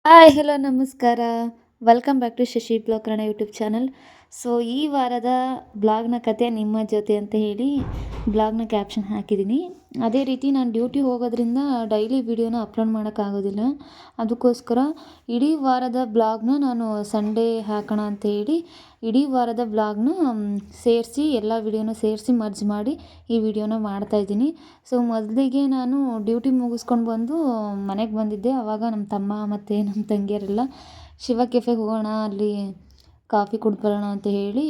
Hi hello ನಮಸ್ಕಾರ. Welcome back to Shashi ಬ್ಲಾಗ್ರಣ YouTube channel. So ಈ ವಾರದ ಬ್ಲಾಗ್ನ ಕತೆ ನಿಮ್ಮ ಜೊತೆ ಅಂತ ಹೇಳಿ ಬ್ಲಾಗ್ನ ಕ್ಯಾಪ್ಷನ್ ಹಾಕಿದ್ದೀನಿ. ಅದೇ ರೀತಿ ನಾನು ಡ್ಯೂಟಿ ಹೋಗೋದ್ರಿಂದ ಡೈಲಿ ವಿಡಿಯೋನ ಅಪ್ಲೋಡ್ ಮಾಡೋಕ್ಕಾಗೋದಿಲ್ಲ. ಅದಕ್ಕೋಸ್ಕರ ಇಡೀ ವಾರದ ಬ್ಲಾಗ್ನ ನಾನು ಸಂಡೇ ಹಾಕೋಣ ಅಂತ ಹೇಳಿ ಇಡೀ ವಾರದ ಬ್ಲಾಗ್ನ ಸೇರಿಸಿ ಎಲ್ಲ ವಿಡಿಯೋನ ಸೇರಿಸಿ ಮರ್ಜ್ ಮಾಡಿ ಈ ವಿಡಿಯೋನ ಮಾಡ್ತಾಯಿದ್ದೀನಿ. ಸೊ ಮೊದಲಿಗೆ ನಾನು ಡ್ಯೂಟಿ ಮುಗಿಸ್ಕೊಂಡು ಬಂದು ಮನೆಗೆ ಬಂದಿದ್ದೆ. ಆವಾಗ ನಮ್ಮ ತಮ್ಮ ಮತ್ತು ನಮ್ಮ ತಂಗಿಯರೆಲ್ಲ ಶಿವ ಕೆಫೆಗೆ ಹೋಗೋಣ, ಅಲ್ಲಿ ಕಾಫಿ ಕುಡ್ದು ಬರೋಣ ಅಂತ ಹೇಳಿ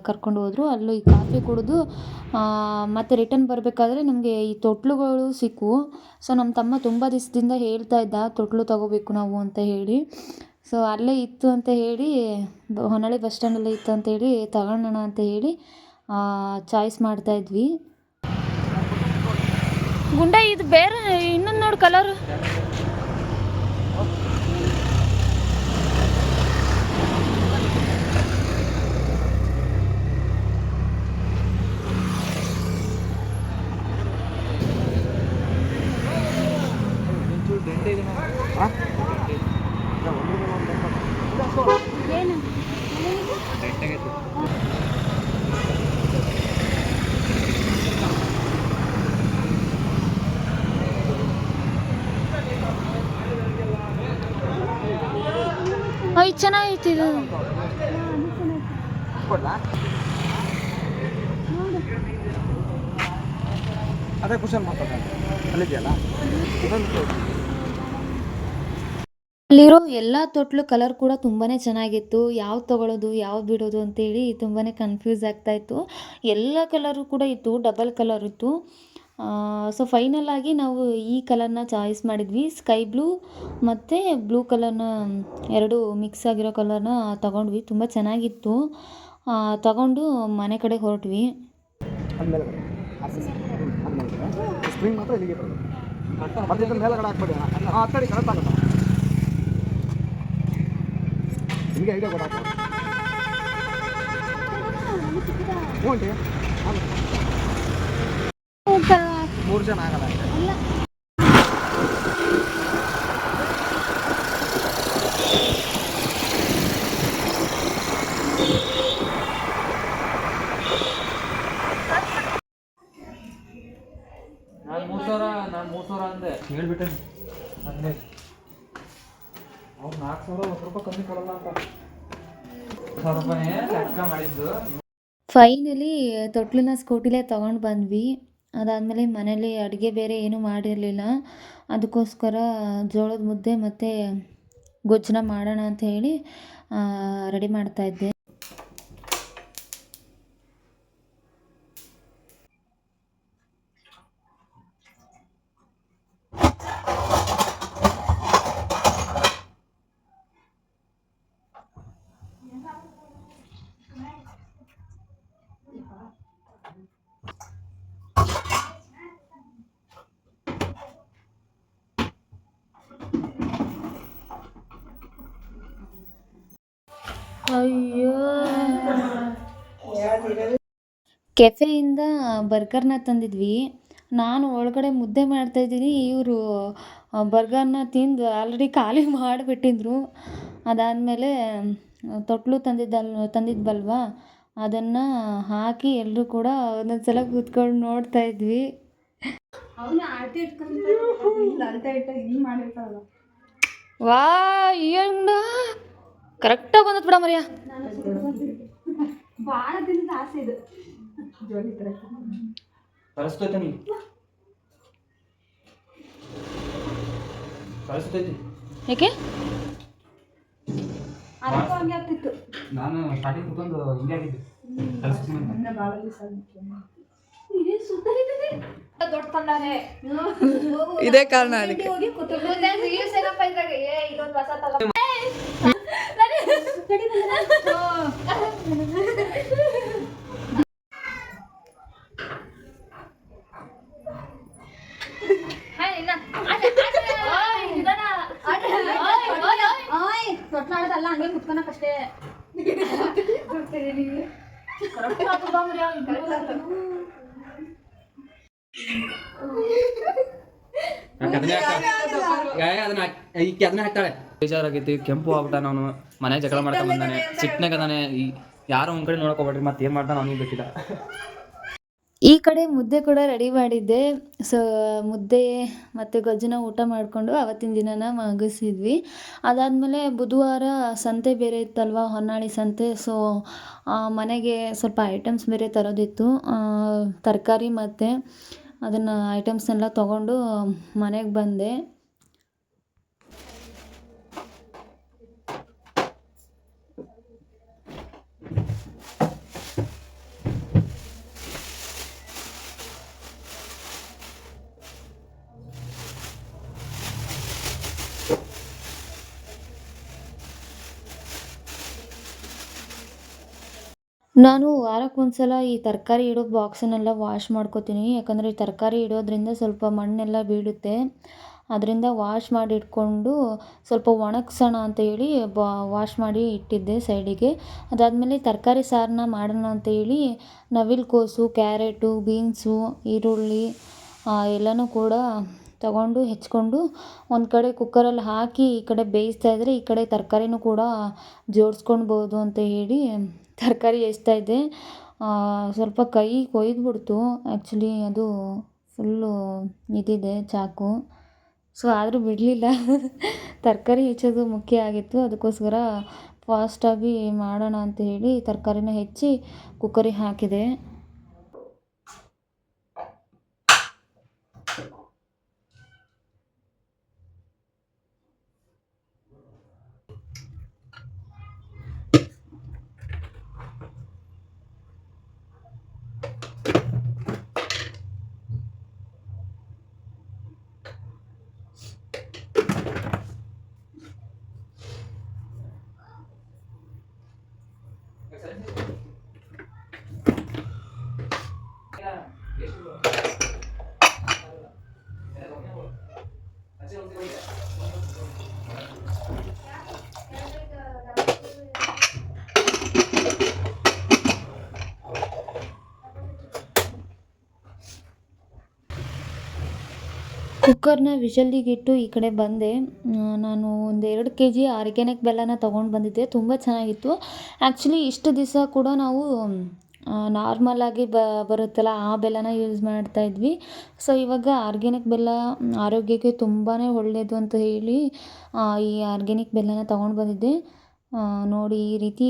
ಕರ್ಕೊಂಡು ಹೋದರು. ಅಲ್ಲಿ ಕಾಫಿ ಕುಡಿದು ಮತ್ತು ರಿಟರ್ನ್ ಬರಬೇಕಾದ್ರೆ ನಮಗೆ ಈ ತೊಟ್ಲುಗಳು ಸಿಕ್ಕವು. ಸೊ ನಮ್ಮ ತಮ್ಮ ತುಂಬ ದಿವಸದಿಂದ ಹೇಳ್ತಾ ಇದ್ದ ತೊಟ್ಲು ತಗೋಬೇಕು ನಾವು ಅಂತ ಹೇಳಿ. ಸೊ ಅಲ್ಲೇ ಇತ್ತು ಅಂತ ಹೇಳಿ, ಹೊನ್ನಾಳಿ ಬಸ್ ಸ್ಟ್ಯಾಂಡಲ್ಲೇ ಇತ್ತು ಅಂತ ಹೇಳಿ ತಗೊಳ್ಳೋಣ ಅಂತ ಹೇಳಿ ಚಾಯ್ಸ್ ಮಾಡ್ತಾಯಿದ್ವಿ. ಗುಂಡ ಇದು ಬೇರೆ ಇನ್ನೊಂದು ನೋಡಿ ಕಲರ್. ಇದು ಚೆನ್ನಾಗೈತಿ. ಇದು ಅದೇ ಕುಶಲ್ ಮಾತಾಡೋಣ ಅಲ್ಲಿದೆಯಲ್ಲ. ಅಲ್ಲಿರೋ ಎಲ್ಲ ತೊಟ್ಲು ಕಲರ್ ಕೂಡ ತುಂಬಾ ಚೆನ್ನಾಗಿತ್ತು. ಯಾವ್ದು ತೊಗೊಳ್ಳೋದು ಯಾವ್ದು ಬಿಡೋದು ಅಂತೇಳಿ ತುಂಬಾ ಕನ್ಫ್ಯೂಸ್ ಆಗ್ತಾಯಿತ್ತು. ಎಲ್ಲ ಕಲರು ಕೂಡ ಇತ್ತು, ಡಬಲ್ ಕಲರ್ ಇತ್ತು. ಸೊ ಫೈನಲ್ ಆಗಿ ನಾವು ಈ ಕಲರ್ನ ಚಾಯ್ಸ್ ಮಾಡಿದ್ವಿ. ಸ್ಕೈ ಬ್ಲೂ ಮತ್ತು ಬ್ಲೂ ಕಲರ್ನ ಎರಡು ಮಿಕ್ಸ್ ಆಗಿರೋ ಕಲರ್ನ ತೊಗೊಂಡ್ವಿ. ತುಂಬ ಚೆನ್ನಾಗಿತ್ತು. ತಗೊಂಡು ಮನೆ ಕಡೆ ಹೊರಟ್ವಿ. ಸ್ಪ್ರಿಂಗ್ ಮಾತ್ರ ಇಲ್ಲಿಗೆ ಬರೋದು, ಮೇಲಗಡೆ ಹಾಕ್ಬೇಡಿ. ಆ ಕಡೆ ಕರೆಕ್ಟ್ ಆಗುತ್ತೆ. ನಿಮಗೆ ಐಡಿಯಾ ಗೊತ್ತಾಗ್ತದೆ. ಮೂರು ಜನ ಆಗಲ್ಲ. ನಾನು 3,000 ಅಂದೆ ಹೇಳ್ಬಿಟ್ಟೆ. ಹಂಗೆ ಅವ್ರು 4,000 1 ರೂಪಾಯಿ ಕಮ್ಮಿ ಕೊಡಲ್ಲ ಅಂತ 1,000 ರೂಪಾಯಿ ಲೆಕ್ಕ ಮಾಡಿದ್ದು. ಫೈನಲಿ ತೊಟ್ಲನ್ನ ಸ್ಕೂಟಿಲೇ ತೊಗೊಂಡು ಬಂದ್ವಿ. ಅದಾದಮೇಲೆ ಮನೇಲಿ ಅಡುಗೆ ಬೇರೆ ಏನೂ ಮಾಡಿರಲಿಲ್ಲ. ಅದಕ್ಕೋಸ್ಕರ ಜೋಳದ ಮುದ್ದೆ ಮತ್ತು ಗೊಜ್ಜನ್ನ ಮಾಡೋಣ ಅಂತ ಹೇಳಿ ರೆಡಿ ಮಾಡ್ತಾಯಿದ್ದೆ. ಅಯ್ಯೋ, ಕೆಫೆಯಿಂದ ಬರ್ಗರ್ನ ತಂದಿದ್ವಿ. ನಾನು ಒಳಗಡೆ ಮುದ್ದೆ ಮಾಡ್ತಾಯಿದ್ದೀನಿ, ಇವರು ಬರ್ಗರ್ನ ತಿಂದು ಆಲ್ರೆಡಿ ಖಾಲಿ ಮಾಡಿಬಿಟ್ಟಿದ್ರು. ಅದಾದಮೇಲೆ ತೊಟ್ಲು ತಂದಿದ್ವಲ್ವ, ಅದನ್ನು ಹಾಕಿ ಎಲ್ಲರೂ ಕೂಡ ಒಂದೊಂದು ಸಲ ಕೂತ್ಕೊಂಡು ನೋಡ್ತಾಯಿದ್ವಿ. ವಾ, ಏನು ಕರೆಕ್ಟಾಗಿ ಬಂದತ್ ಬಿಡ ಮರಿಯ. ಭಾಳ ದಿನದ ಆಸೆ ಇದು. ಯಾಕೆ ನಾನು ಸ್ಟಾರ್ಟಿಂಗ್ ಕುತ್ಕೊಂಡು ಹಿಂಗೆ ಆಗಿದ್ದೆ. ಇದೇ ಕಾರಣ ಅದಕ್ಕೆ. ತೊಟ್ಲಾಡೋದಲ್ಲ, ಹಂಗೆ ಕುತ್ಕೊಳಕಷ್ಟೇ. ಅದನ್ನ ಹಾಕ್ತಾಳೆ. ಬೇಜಾರಾಗೈತಿ, ಕೆಂಪು ಆಗ್ಬಿಟ್ಟ. ನಾನು ಮನೆ ಜಗಳ ಮಾಡ್ಕೊಂಡ್ ಬಂದಾನೆ, ಸಿಟ್ನಾಗ ಅದಾನೆ. ಯಾರೋ ಒಂದು ಕಡೆ ನೋಡಕ್ ಹೋಗ್ಬೇಡ್ರಿ, ಮತ್ತೆ ಏನು ಮಾಡ್ತಾನೆ ಅವನಿಗೆ ಗೊತ್ತಿಲ್ಲ. ಈ ಕಡೆ ಮುದ್ದೆ ಕೂಡ ರೆಡಿ ಮಾಡಿದ್ದೆ. ಸೊ ಮುದ್ದೆ ಮತ್ತು ಗೊಜ್ಜನ್ನ ಊಟ ಮಾಡಿಕೊಂಡು ಅವತ್ತಿನ ದಿನನ ಮುಗಿಸಿದ್ವಿ. ಅದಾದಮೇಲೆ ಬುಧವಾರ ಸಂತೆ ಬೇರೆ ಇತ್ತಲ್ವ, ಹೊನ್ನಾಳಿ ಸಂತೆ. ಸೊ ಮನೆಗೆ ಸ್ವಲ್ಪ ಐಟಮ್ಸ್ ಬೇರೆ ತರೋದಿತ್ತು, ತರಕಾರಿ ಮತ್ತು ಅದನ್ನು ಐಟಮ್ಸ್ನೆಲ್ಲ ತೊಗೊಂಡು ಮನೆಗೆ ಬಂದೆ. ನಾನು ವಾರಕ್ಕೊಂದ್ಸಲ ಈ ತರಕಾರಿ ಇಡೋ ಬಾಕ್ಸನ್ನೆಲ್ಲ ವಾಶ್ ಮಾಡ್ಕೋತೀನಿ. ಯಾಕಂದರೆ ಈ ತರಕಾರಿ ಇಡೋದ್ರಿಂದ ಸ್ವಲ್ಪ ಮಣ್ಣೆಲ್ಲ ಬೀಳುತ್ತೆ. ಅದರಿಂದ ವಾಶ್ ಮಾಡಿ ಇಟ್ಕೊಂಡು ಸ್ವಲ್ಪ ಒಣಗ್ಸೋಣ ಅಂತ ಹೇಳಿ ವಾಶ್ ಮಾಡಿ ಇಟ್ಟಿದ್ದೆ ಸೈಡಿಗೆ. ಅದಾದಮೇಲೆ ತರಕಾರಿ ಸಾರನ್ನ ಮಾಡೋಣ ಅಂತ ಹೇಳಿ ನವಿಲುಕೋಸು, ಕ್ಯಾರೆಟು, ಬೀನ್ಸು, ಈರುಳ್ಳಿ ಎಲ್ಲನೂ ಕೂಡ ತಗೊಂಡು ಹೆಚ್ಕೊಂಡು ಒಂದು ಕಡೆ ಕುಕ್ಕರಲ್ಲಿ ಹಾಕಿ ಈ ಕಡೆ ಬೇಯಿಸ್ತಾಯಿದ್ರೆ, ಈ ಕಡೆ ತರಕಾರಿನೂ ಕೂಡ ಜೋಡಿಸ್ಕೊಳ್ಬೋದು ಅಂತ ಹೇಳಿ ತರಕಾರಿ ಹೆಚ್ಚ್ತಾಯಿದ್ದೆ. ಸ್ವಲ್ಪ ಕೈ ಕೊಯ್ದುಬಿಡ್ತು. ಆ್ಯಕ್ಚುಲಿ ಅದು ಫುಲ್ಲು ಇದಿದೆ ಚಾಕು. ಸೊ ಆದರೂ ಬಿಡಲಿಲ್ಲ. ತರಕಾರಿ ಹೆಚ್ಚೋದು ಮುಖ್ಯ ಆಗಿತ್ತು. ಅದಕ್ಕೋಸ್ಕರ ಫಾಸ್ಟಾಗಿ ಮಾಡೋಣ ಅಂತ ಹೇಳಿ ತರಕಾರಿನ ಹೆಚ್ಚಿ ಕುಕ್ಕರಿಗೆ ಹಾಕಿದೆ. ಕುಕ್ಕರ್ನ ವಿಷಲ್ಲಿಗಿಟ್ಟು ಈ ಕಡೆ ಬಂದೆ. ನಾನು ಒಂದು 2 kg ಆರ್ಗ್ಯಾನಿಕ್ ಬೆಲ್ಲನ ತೊಗೊಂಡು ಬಂದಿದ್ದೆ. ತುಂಬ ಚೆನ್ನಾಗಿತ್ತು. ಆ್ಯಕ್ಚುಲಿ ಇಷ್ಟು ದಿವಸ ಕೂಡ ನಾವು ನಾರ್ಮಲಾಗಿ ಬರುತ್ತಲ್ಲ ಆ ಬೆಲ್ಲನ ಯೂಸ್ ಮಾಡ್ತಾಯಿದ್ವಿ. ಸೊ ಇವಾಗ ಆರ್ಗ್ಯಾನಿಕ್ ಬೆಲ್ಲ ಆರೋಗ್ಯಕ್ಕೆ ತುಂಬಾ ಒಳ್ಳೆಯದು ಅಂತ ಹೇಳಿ ಈ ಆರ್ಗ್ಯಾನಿಕ್ ಬೆಲ್ಲನ ತೊಗೊಂಡು ಬಂದಿದ್ದೆ. ನೋಡಿ ಈ ರೀತಿ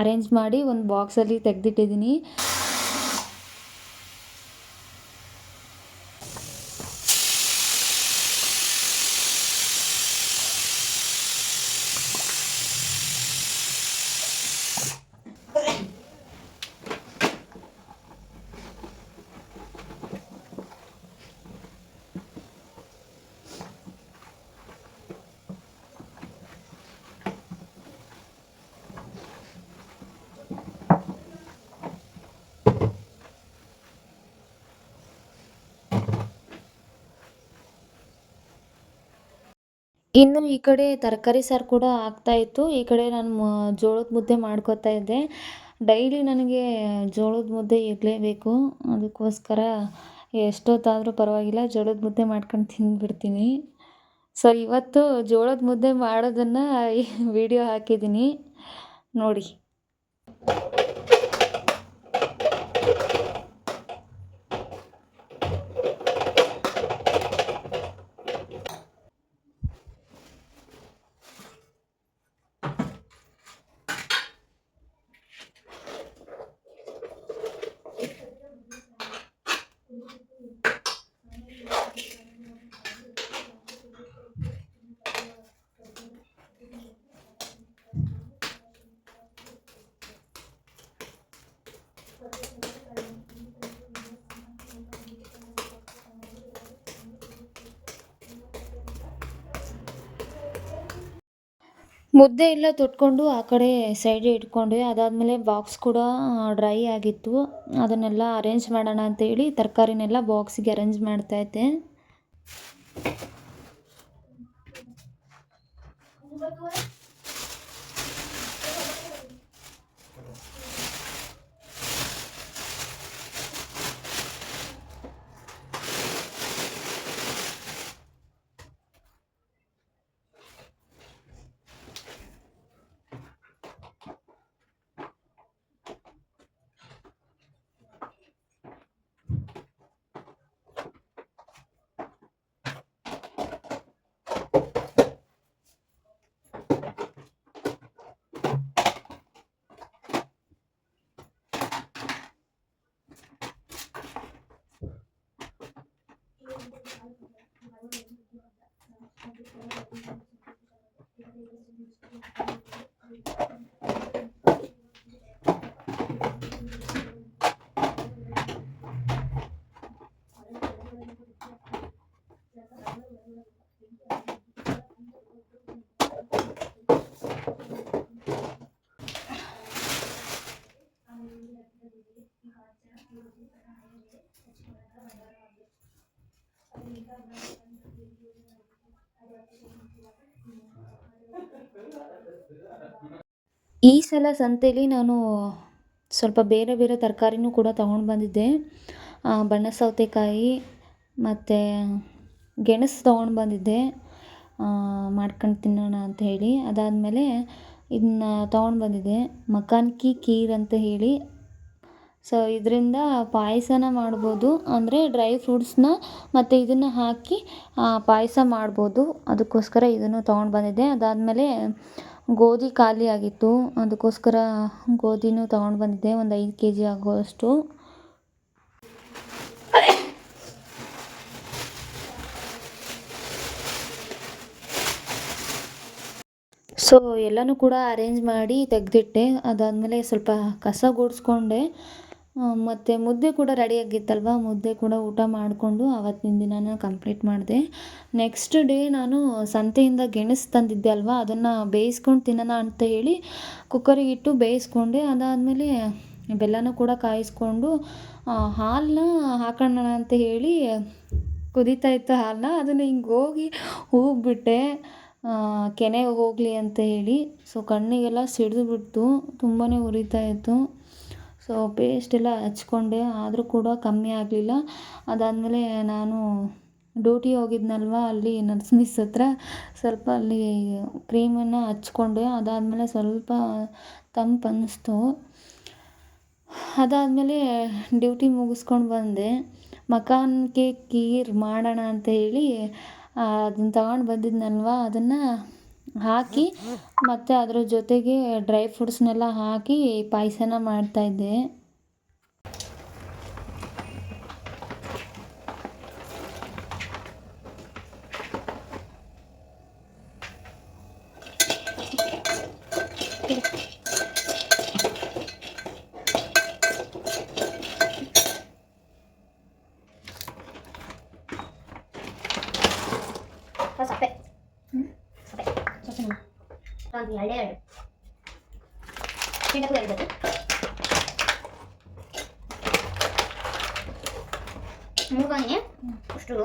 ಅರೇಂಜ್ ಮಾಡಿ ಒಂದು ಬಾಕ್ಸಲ್ಲಿ ತೆಗೆದಿಟ್ಟಿದ್ದೀನಿ. ಇನ್ನು ಈ ಕಡೆ ತರಕಾರಿ ಸಾರು ಕೂಡ ಆಗ್ತಾಯಿತ್ತು. ಈ ಕಡೆ ನಾನು ಜೋಳದ ಮುದ್ದೆ ಮಾಡ್ಕೊತಾ ಇದ್ದೆ. ಡೈಲಿ ನನಗೆ ಜೋಳದ ಮುದ್ದೆ ಇರಲೇಬೇಕು. ಅದಕ್ಕೋಸ್ಕರ ಎಷ್ಟೊತ್ತಾದರೂ ಪರವಾಗಿಲ್ಲ ಜೋಳದ ಮುದ್ದೆ ಮಾಡ್ಕೊಂಡು ತಿಂದುಬಿಡ್ತೀನಿ. ಸೊ ಇವತ್ತು ಜೋಳದ ಮುದ್ದೆ ಮಾಡೋದನ್ನು ವಿಡಿಯೋ ಹಾಕಿದ್ದೀನಿ ನೋಡಿ. ಮುದ್ದೆ ಎಲ್ಲ ತೊಟ್ಕೊಂಡು ಆ ಕಡೆ ಸೈಡಿಗೆ ಇಟ್ಕೊಂಡೆ. ಅದಾದಮೇಲೆ ಬಾಕ್ಸ್ ಕೂಡ ಡ್ರೈ ಆಗಿತ್ತು. ಅದನ್ನೆಲ್ಲ ಅರೇಂಜ್ ಮಾಡೋಣ ಅಂತೇಳಿ ತರಕಾರಿನೆಲ್ಲ ಬಾಕ್ಸಿಗೆ ಅರೇಂಜ್ ಮಾಡ್ತಾಯಿದ್ದೆ. ಈ ಸಲ ಸಂತೆಲಿ ನಾನು ಸ್ವಲ್ಪ ಬೇರೆ ಬೇರೆ ತರಕಾರಿನೂ ಕೂಡ ತೊಗೊಂಡು ಬಂದಿದ್ದೆ. ಬಣ್ಣ ಸೌತೆಕಾಯಿ ಮತ್ತು ಗೆಣಸು ತೊಗೊಂಡು ಬಂದಿದ್ದೆ ಮಾಡ್ಕೊಂಡು ತಿನ್ನೋಣ ಅಂತ ಹೇಳಿ. ಅದಾದಮೇಲೆ ಇದನ್ನ ತೊಗೊಂಡು ಬಂದಿದ್ದೆ ಮಕಾನ್ಕಿ ಖೀರ್ ಅಂತ ಹೇಳಿ. ಸೊ ಇದರಿಂದ ಪಾಯಸನ ಮಾಡ್ಬೋದು, ಅಂದರೆ ಡ್ರೈ ಫ್ರೂಟ್ಸ್ನ ಮತ್ತು ಇದನ್ನು ಹಾಕಿ ಪಾಯಸ ಮಾಡ್ಬೋದು. ಅದಕ್ಕೋಸ್ಕರ ಇದನ್ನು ತೊಗೊಂಡು ಬಂದಿದ್ದೆ. ಅದಾದಮೇಲೆ ಗೋಧಿ ಖಾಲಿ ಆಗಿತ್ತು, ಅದಕ್ಕೋಸ್ಕರ ಗೋಧಿನೂ ತೊಗೊಂಡು ಬಂದಿದ್ದೆ, ಒಂದು 5 kg ಆಗುವಷ್ಟು. ಸೊ ಎಲ್ಲನೂ ಕೂಡ ಅರೇಂಜ್ ಮಾಡಿ ತೆಗೆದಿಟ್ಟೆ. ಅದಾದಮೇಲೆ ಸ್ವಲ್ಪ ಕಸ ಗುಡಿಸ್ಕೊಂಡೆ ಮತ್ತು ಮುದ್ದೆ ಕೂಡ ರೆಡಿಯಾಗಿತ್ತಲ್ವ, ಮುದ್ದೆ ಕೂಡ ಊಟ ಮಾಡಿಕೊಂಡು ಆವತ್ತಿನ ದಿನನ ಕಂಪ್ಲೀಟ್ ಮಾಡಿದೆ. ನೆಕ್ಸ್ಟ್ ಡೇ ನಾನು ಸಂತೆಯಿಂದ ಗೆಣಸು ತಂದಿದ್ದೆ ಅಲ್ವಾ, ಅದನ್ನು ಬೇಯಿಸ್ಕೊಂಡು ತಿನ್ನೋಣ ಅಂತ ಹೇಳಿ ಕುಕ್ಕರಿಗೆ ಇಟ್ಟು ಬೇಯಿಸ್ಕೊಂಡೆ. ಅದಾದಮೇಲೆ ಬೆಲ್ಲನೂ ಕೂಡ ಕಾಯಿಸ್ಕೊಂಡು ಹಾಲನ್ನ ಹಾಕೋಣ ಅಂತ ಹೇಳಿ ಕುದೀತಾ ಇತ್ತು ಹಾಲನ್ನ, ಅದನ್ನು ಹಿಂಗೆ ಹೋಗಿ ಹೋಗ್ಬಿಟ್ಟೆ ಕೆನೆ ಹೋಗಲಿ ಅಂತ ಹೇಳಿ. ಸೊ ಕಣ್ಣಿಗೆಲ್ಲ ಸಿಡಿದುಬಿಡ್ತು, ತುಂಬಾ ಉರಿತಾ ಇತ್ತು. ಸೊ ಪೇಸ್ಟ್ ಎಲ್ಲ ಹಚ್ಕೊಂಡೆ, ಆದರೂ ಕೂಡ ಕಮ್ಮಿ ಆಗಲಿಲ್ಲ. ಅದಾದಮೇಲೆ ನಾನು ಡ್ಯೂಟಿ ಹೋಗಿದ್ನಲ್ವ, ಅಲ್ಲಿ ನರ್ಸ್ ಮಿಸ್ ಹತ್ರ ಸ್ವಲ್ಪ ಅಲ್ಲಿ ಕ್ರೀಮನ್ನು ಹಚ್ಕೊಂಡೆ. ಅದಾದಮೇಲೆ ಸ್ವಲ್ಪ ತಂಪು ಅನ್ನಿಸ್ತು. ಅದಾದಮೇಲೆ ಡ್ಯೂಟಿ ಮುಗಿಸ್ಕೊಂಡು ಬಂದೆ. ಮಕಾನ್ಗೆ ಖೀರ್ ಮಾಡೋಣ ಅಂತ ಹೇಳಿ ಅದನ್ನು ತಗೊಂಡು ಬಂದಿದ್ನಲ್ವ, ಅದನ್ನು ಹಾಕಿ ಮತ್ತು ಅದ್ರ ಜೊತೆಗೆ ಡ್ರೈ ಫ್ರೂಟ್ಸ್ನೆಲ್ಲ ಹಾಕಿ ಪಾಯಸನ ಮಾಡ್ತಾಯಿದ್ದೆ. ಸಪ್ಪೆ ಸಪ್ಪೆ ಸೊಸೆ ಒಂದು ಎರಡೆರಡು ತಿಂಡಕ್ಕೂ ಎರಡು ಮೂಗಾನೆ ಅಷ್ಟು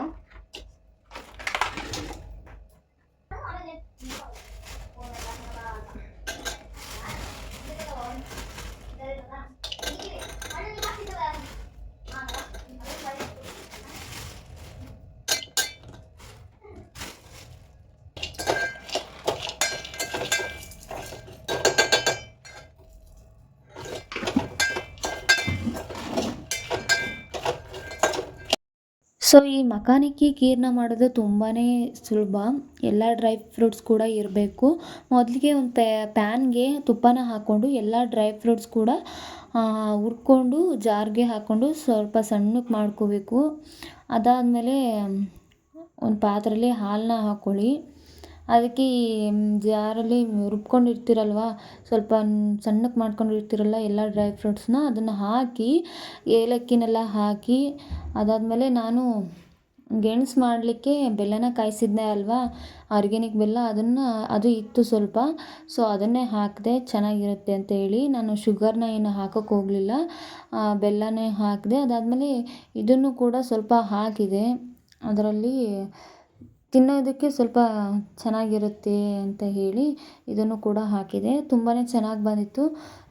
ಸೊ ಈ ಮಖಾನಿಕ್ಕಿ ಖೀರನ್ನ ಮಾಡೋದು ತುಂಬಾ ಸುಲಭ. ಎಲ್ಲ ಡ್ರೈ ಫ್ರೂಟ್ಸ್ ಕೂಡ ಇರಬೇಕು. ಮೊದಲಿಗೆ ಒಂದು ಪ್ಯಾನ್ಗೆ ತುಪ್ಪನ ಹಾಕ್ಕೊಂಡು ಎಲ್ಲ ಡ್ರೈ ಫ್ರೂಟ್ಸ್ ಕೂಡ ಹುರ್ಕೊಂಡು ಜಾರ್ಗೆ ಹಾಕ್ಕೊಂಡು ಸ್ವಲ್ಪ ಸಣ್ಣಕ್ಕೆ ಮಾಡ್ಕೋಬೇಕು. ಅದಾದಮೇಲೆ ಒಂದು ಪಾತ್ರೆಯಲ್ಲಿ ಹಾಲನ್ನ ಹಾಕ್ಕೊಳ್ಳಿ. ಅದಕ್ಕೆ ಈ ಜಾರಲ್ಲಿ ರುಬ್ಕೊಂಡಿರ್ತೀರಲ್ವ, ಸ್ವಲ್ಪ ಸಣ್ಣಕ್ಕೆ ಮಾಡ್ಕೊಂಡಿರ್ತೀರಲ್ಲ ಎಲ್ಲ ಡ್ರೈ ಫ್ರೂಟ್ಸ್ನ, ಅದನ್ನು ಹಾಕಿ ಏಲಕ್ಕಿನೆಲ್ಲ ಹಾಕಿ, ಅದಾದಮೇಲೆ ನಾನು ಗೆಣಸು ಮಾಡಲಿಕ್ಕೆ ಬೆಲ್ಲನ ಕಾಯಿಸಿದ್ದೆ ಅಲ್ವಾ, ಆರ್ಗ್ಯಾನಿಕ್ ಬೆಲ್ಲ, ಅದು ಇತ್ತು ಸ್ವಲ್ಪ. ಸೊ ಅದನ್ನೇ ಹಾಕಿದೆ ಚೆನ್ನಾಗಿರುತ್ತೆ ಅಂತ ಹೇಳಿ. ನಾನು ಶುಗರ್ನ ಏನು ಹಾಕೋಕ್ಕೆ ಹೋಗಲಿಲ್ಲ, ಬೆಲ್ಲನೇ ಹಾಕಿದೆ. ಅದಾದಮೇಲೆ ಇದನ್ನು ಕೂಡ ಸ್ವಲ್ಪ ಹಾಕಿದೆ. ಅದರಲ್ಲಿ ತಿನ್ನೋದಕ್ಕೆ ಸ್ವಲ್ಪ ಚೆನ್ನಾಗಿರುತ್ತೆ ಅಂತ ಹೇಳಿ ಇದನ್ನು ಕೂಡ ಹಾಕಿದೆ. ತುಂಬಾ ಚೆನ್ನಾಗಿ ಬಂದಿತ್ತು.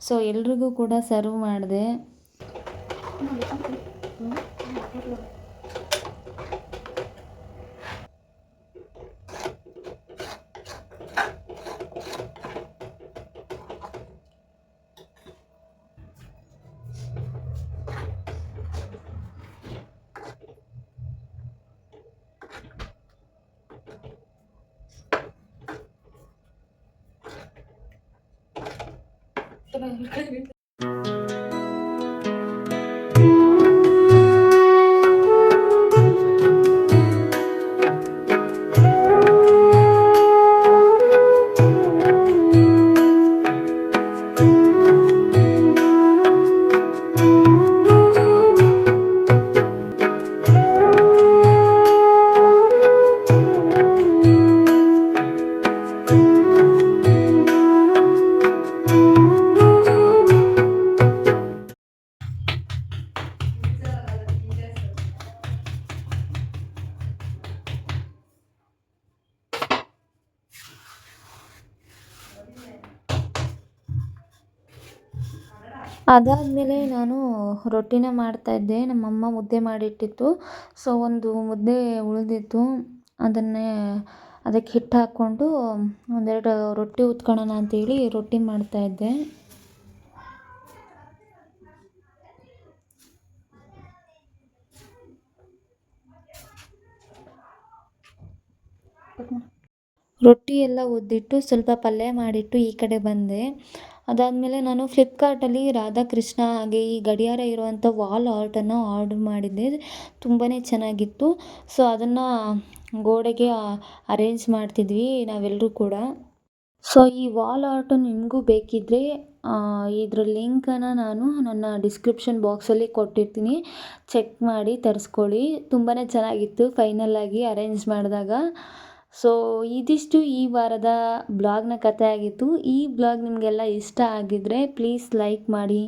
ಸೊ ಎಲ್ರಿಗೂ ಕೂಡ ಸರ್ವ್ ಮಾಡಿದೆ. ಅದಾದಮೇಲೆ ನಾನು ರೊಟ್ಟಿನ ಮಾಡ್ತಾಯಿದ್ದೆ. ನಮ್ಮಮ್ಮ ಮುದ್ದೆ ಮಾಡಿಟ್ಟಿತ್ತು. ಸೊ ಒಂದು ಮುದ್ದೆ ಉಳಿದಿತ್ತು. ಅದಕ್ಕೆ ಹಿಟ್ಟು ಹಾಕ್ಕೊಂಡು ಒಂದೆರಡು ರೊಟ್ಟಿ ಉತ್ಕೊಳ್ಳೋಣ ಅಂತೇಳಿ ರೊಟ್ಟಿ ಮಾಡ್ತಾಯಿದ್ದೆ. ರೊಟ್ಟಿ ಎಲ್ಲ ಉದ್ದಿಟ್ಟು ಸ್ವಲ್ಪ ಪಲ್ಯ ಮಾಡಿಟ್ಟು ಈ ಕಡೆ ಬಂದೆ. ಅದಾದಮೇಲೆ ನಾನು ಫ್ಲಿಪ್ಕಾರ್ಟಲ್ಲಿ ರಾಧಾಕೃಷ್ಣ ಹಾಗೆ ಈ ಗಡಿಯಾರ ಇರುವಂಥ ವಾಲ್ ಆರ್ಟನ್ನು ಆರ್ಡ್ರ್ ಮಾಡಿದ್ದೆ. ತುಂಬಾ ಚೆನ್ನಾಗಿತ್ತು. ಸೊ ಅದನ್ನು ಗೋಡೆಗೆ ಅರೇಂಜ್ ಮಾಡ್ತಿದ್ವಿ ನಾವೆಲ್ಲರೂ ಕೂಡ. ಸೊ ಈ ವಾಲ್ ಆರ್ಟು ನಿಮಗೂ ಬೇಕಿದ್ದರೆ ಇದ್ರ ಲಿಂಕನ್ನು ನಾನು ನನ್ನ ಡಿಸ್ಕ್ರಿಪ್ಷನ್ ಬಾಕ್ಸಲ್ಲಿ ಕೊಟ್ಟಿರ್ತೀನಿ. ಚೆಕ್ ಮಾಡಿ ತರಿಸ್ಕೊಳ್ಳಿ. ತುಂಬಾ ಚೆನ್ನಾಗಿತ್ತು ಫೈನಲ್ಲಾಗಿ ಅರೇಂಜ್ ಮಾಡಿದಾಗ. ಸೊ ಇದಿಷ್ಟು ಈ ವಾರದ ಬ್ಲಾಗ್ನ ಕಥೆ ಆಗಿತ್ತು. ಈ ಬ್ಲಾಗ್ ನಿಮಗೆಲ್ಲ ಇಷ್ಟ ಆಗಿದ್ದರೆ ಪ್ಲೀಸ್ ಲೈಕ್ ಮಾಡಿ,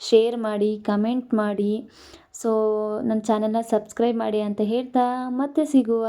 ಶೇರ್ ಮಾಡಿ, ಕಮೆಂಟ್ ಮಾಡಿ. ಸೊ ನನ್ನ ಚಾನಲ್ನ ಸಬ್ಸ್ಕ್ರೈಬ್ ಮಾಡಿ ಅಂತ ಹೇಳ್ತಾ ಮತ್ತೆ ಸಿಗುವ.